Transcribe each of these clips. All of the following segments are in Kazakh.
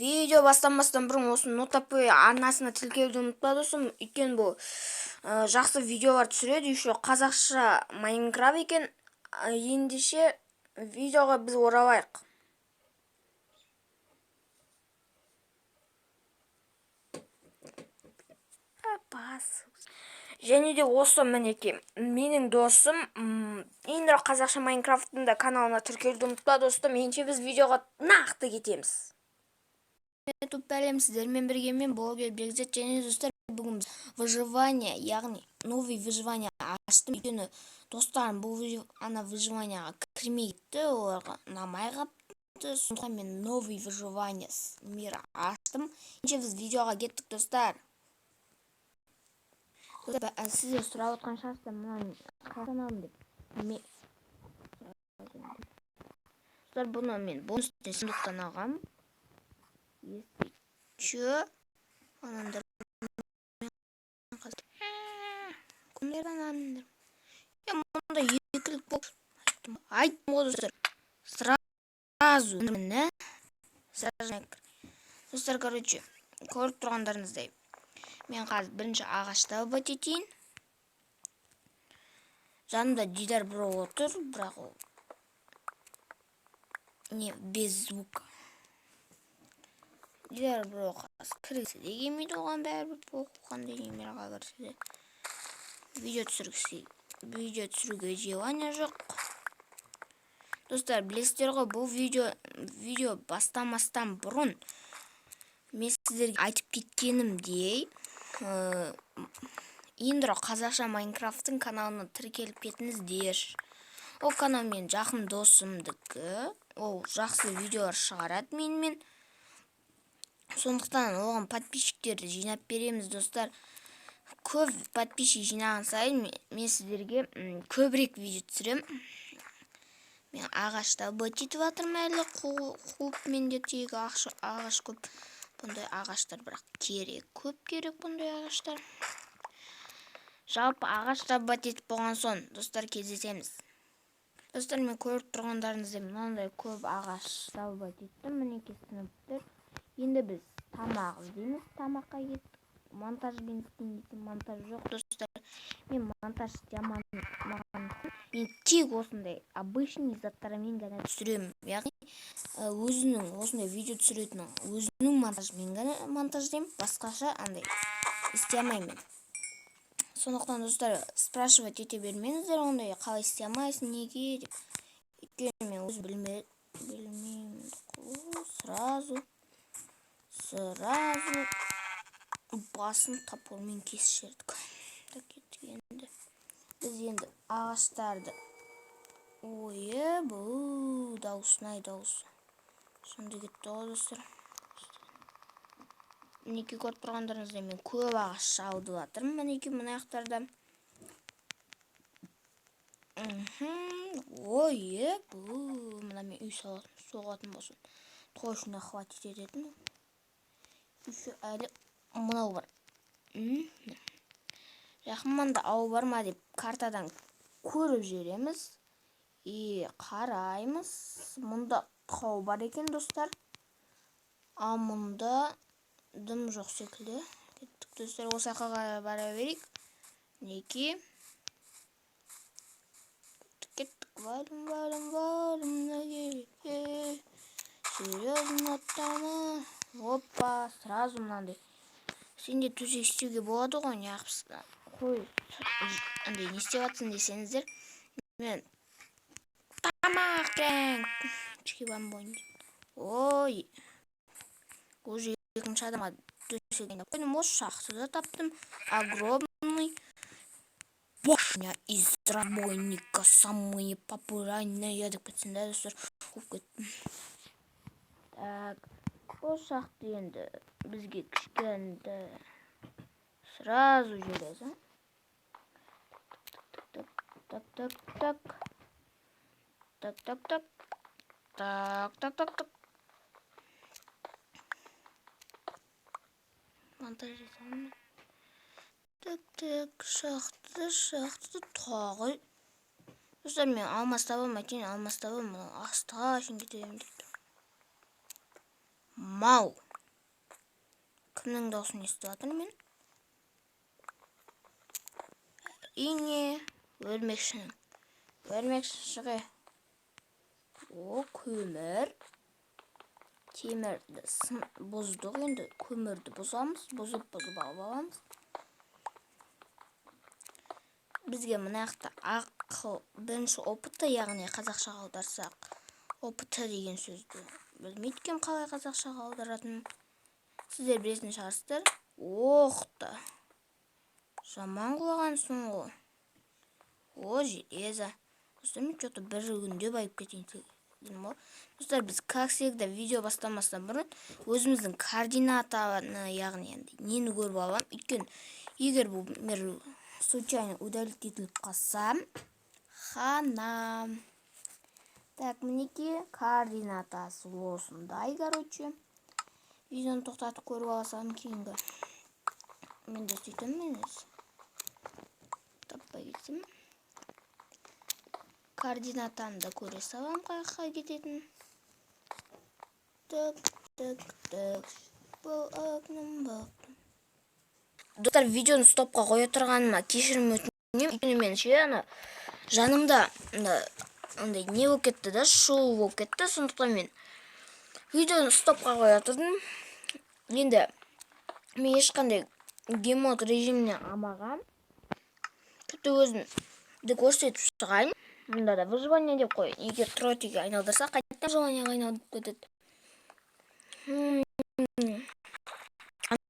Видео бастамастан бұрын осы нотапы арнасына тіркеуді ұмытпа достым. Өйткені бұл жақсы видеолар түсіреді. Еще қазақша Майнкрафт екен. Ендеше видеоға біз оралайық. Және де осы мінеке менің досым Индро қазақша Майнкрафттың да каналына тіркеуді ұмытпа достым. Ендеше біз видеоға нақты кетеміз. YouTube бәлем сіздермен бірге мен блогер Бекзат және достар, бүгін выживание, яғни новый выживание аштым. Өйткені достарым бұл выживанияға кірмей кетті, оларға ұнамай қапты. Сондықтан мен новый выживание мир аштым. Ендеше біз видеоға кеттік достар. Сіздер сұрап отқан шығарсыздар, мынаны қалай деп. Достар, бұны мен бонустен сундықтан алғам. Если чё, анандар кімдерден анандар. Мұнда екілік болып айттым ғой достар. Сразу міне. Достар, короче, көріп тұрғандарыңыздай. Мен қазір бірінші ағашта бат етейін. Жанымда Дидар бро отыр, бірақ ол не без звука. Дидар бро қазір кіргісі де келмейді, оған бәрібір қоққандай немереға кірсе де. Видео түсіруге желание жоқ. Достар, білесіздер ғой, бұл видео бастамастан бұрын мен сіздерге айтып кеткенімдей, Индро қазақша Майнкрафттың каналына тіркеліп кетіңіздер. Ол канал мен жақын досымдікі. Ол жақсы видеолар шығарады менімен. Сондықтан оған подписчиктерді жинап береміз достар. Көп подписчик жинаған сайын мен сіздерге көбірек видео түсірем. Мен ағашта бат етіп жатырмын әлі, қуып менде тегі ағаш көп. Бұндай ағаштар бірақ көп керек бұндай ағаштар. Жалпы ағашта бат етіп болған соң достар кездесеміз. Достар, мен көріп тұрғандарыңызда мынандай көп ағашта бат еттім. Мінеке сыныптар. Енді біз тамақ іздейміз. Тамаққа кеттік. Монтажбен істеймін. Монтаж жоқ достар. Мен монтаж істеймін. Мен тек осындай обычный заттармен ғана түсіремін. Яғни өзінің осындай видео түсіретін өзінің монтажмен ғана монтаждаймын. Басқаша андай істей алмаймын. Сондықтан достар, спрашивать ете бермеңіздер, ондай қалай істей алмайсың, неге деп. Өйткені мен өзім білмеймін. Сразу басын топормен кесіп жібердік. Біз енді ағаштарды бұл дауысынай дауысы. Сонда кетті ғой достар. Мінеке көріп тұрғандарыңызда мен көп ағаш шауды жатырмын. Мінеке мына аяқтарда. Мына мен үй соғатын болсын. Точно хватит ететін. Еще әлі мынау бар. Жақында ау бар ма деп картадан көріп жүреміз. Қараймыз. Мұнда тау бар екен достар. А мұнда дым жоқ секілді. Кеттік достар, осы ақаға бара берейік. Неке. Кеттік. Валым. Серьезно оттаны. Опа, сразу мынандай. Сенде төсек істеуге болады ғой, неғыпсыздар. Қой, андай не істеп жатсың десеңіздер. Мен тамақ кәң. Чекебан бойынды. Ой. Уже екінші адамға төсегенде қойдым. Осы шақтыда таптым. Огромный. Башня из разбойника. Самые популярные. Деп кетсін да, достар. Так. Осы шақты енді бізге кішкенді сразу жүрез. Так. Монтаж жасаймын. Так, шақты тағы. Достар, мен алмас табам, астыға шын кетемін дейді. Мау. Кімнің даусын естіп жатырмын мен? Әрине, өрмекшінің. Өрмекші шығы. О, көмір. Темірді бұздық, енді көмірді бұзамыз. Бұзып аламыз. Бізге мынақта ақыл бірінші опыты, яғни қазақшаға аударсақ, опыты деген сөзді білмейді кем қалай қазақшаға аударатын. Сіздер білетін шығарсыздар. Оқты. Жаман құлағансың ғой. О, железо. Достар, мен что-то бір күнде байып кетейін дедім ғой. Достар, біз как всегда видео бастамастан бұрын өзіміздің координатаны, яғни нені көріп алам. Өйткені егер бұл случайно удалить етіліп қалсам, ханам. Так, мінеке координатасы осындай, короче. Видеоны тоқтатып көріп алсам кейінгі. Мен де сөйтем емес. Таппай кетсем. Координатаны да көре салам, қайыққа кететін. Тік. Бұл окным бақтым. Достар, видеоны стопқа қоя тұрғаныма кешірім өтінемін. Өйткені мен жанымда андай не болып кетті да, шоу болып кетті. Сондықтан мен видеоны стопқа қоя тұрдым. Енді мен ешқандай гейммод режиміне амағам. Тіпті өзімді көрсетіп шығайын. Мұнда да выживание деп қой. Егер тротиге айналдырса, қайтадан выживанияға айналдырып кетеді.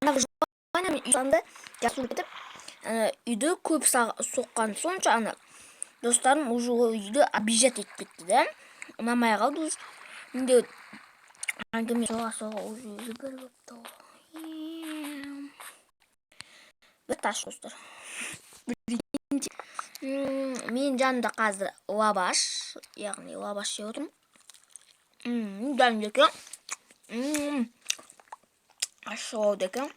Выживание мен үйсанды жақсы кетіп, үйді көп соққан сонша достарым уже үйді обижать етіп кетті да. Ұнамай қалды уже. Менде әңгіме соға уже өзі бір көпті. Бір таш достар. Мен жанымда қазір лаваш, яғни лаваш жеп отырмын. Дәмді екен. Ашылауды екен.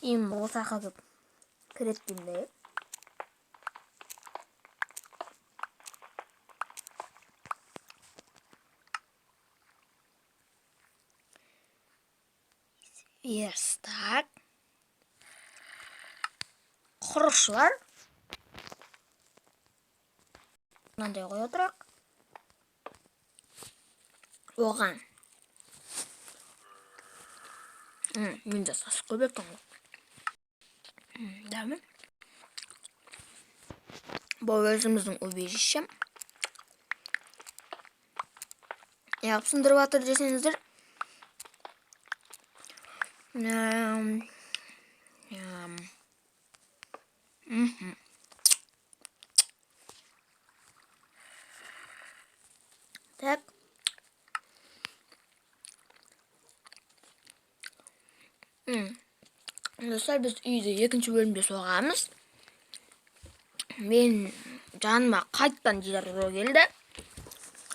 Ең болсақа көп кіреттімді. Так. Құрышылар. Мынандай қоя отырақ. Оған. Мен де сасық көп екен ғой. Дәмі. Бұл өзіміздің убежищем. Яғып сындырып атыр десеңіздер. Так. Достар, біз үйді екінші бөлімде соғамыз. Мен жаныма қайттан жидары келді.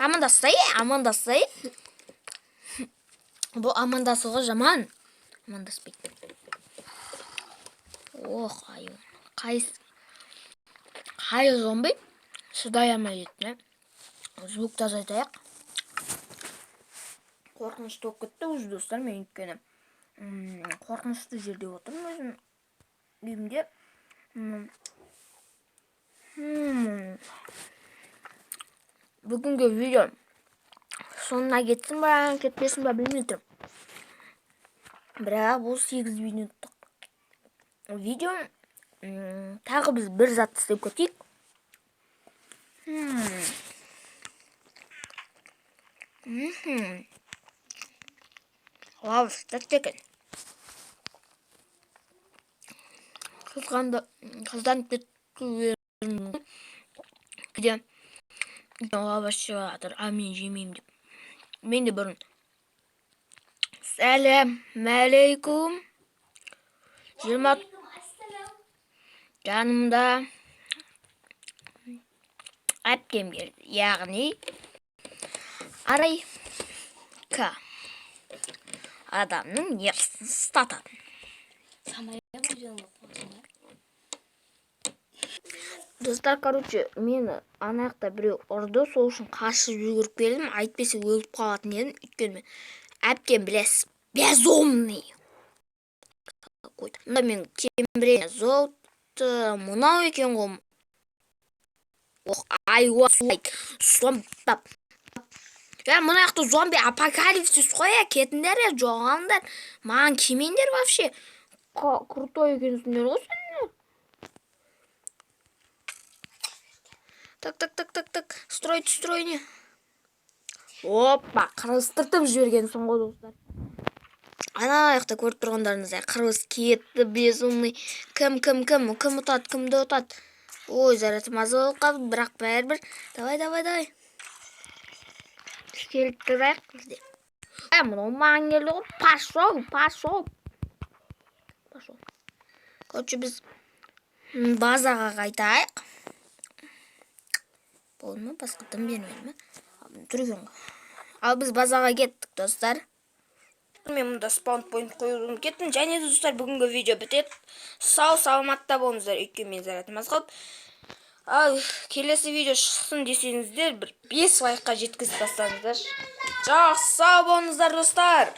Амандасай. Бұл амандасуға жаман. Амандаспайды. Ох, айын. Қай зомби? Шыдай алмай жеттім. Звукты азайтайық. Қорқынышты болып кетті уже достар, мен өйткені қорқынышты жерде отырмын өзім үйімде. Бүгінгі видео соңына кетсін ба, кетпесін ба білмеймін. Бірақ бұл 8 минуттық видео. Тағы біз бір зат істеп кетейік. Вау, тәтті екен. Қыздан кетті өрін. Кеде лаваш жеп жатыр, мен жемеймін деп. Мен де бұрын. Сәлем әлейкум. Жанымда әпкем келді, яғни Арайка адамның нервысын ұстататын. Достар, короче, мені ана жақта біреу ұрды, сол үшін қашып жүгіріп келдім. Айтпесе өліп қалатын едім, өйткені мен әпкем білесіз, безумный. Мен темірен золты мынау екен ғой. Айуа сомпап. Мына жақта зомби апокалипсис қой, кетіңдер, жоғалыңдар. Маған келмеңдер вообще. Крутой екенсіңдер ғой сендер. Так, стройте. Опа, қырғыстыртып жібергенсің ғой, достар. Ана жақта көріп тұрғандарыңыздай қырғыз кетті, безумный. Кім ұтады, кімді ұтады. Ой, зарядым аз болып қалды, бірақ бәрібір. Давай. Келіп тұрайық бізде. Мынау маған келді ғой, пашол. Короче, біз базаға қайтайық. Болды ма? Басқа тым бермеді ме? Түрген ғой. Ал біз базаға кеттік, достар. Мен мұнда спаунпойнт қоюым кеттім. Және достар, бүгінгі видео бітеді. Саламатта болыңыздар, өйткені мен зарядым аз қалды. Ал келесі видео шықсын десеңіздер, бір 5 лайкқа жеткізіп тастаңыздар. Жақсы, сау болыңыздар, достар.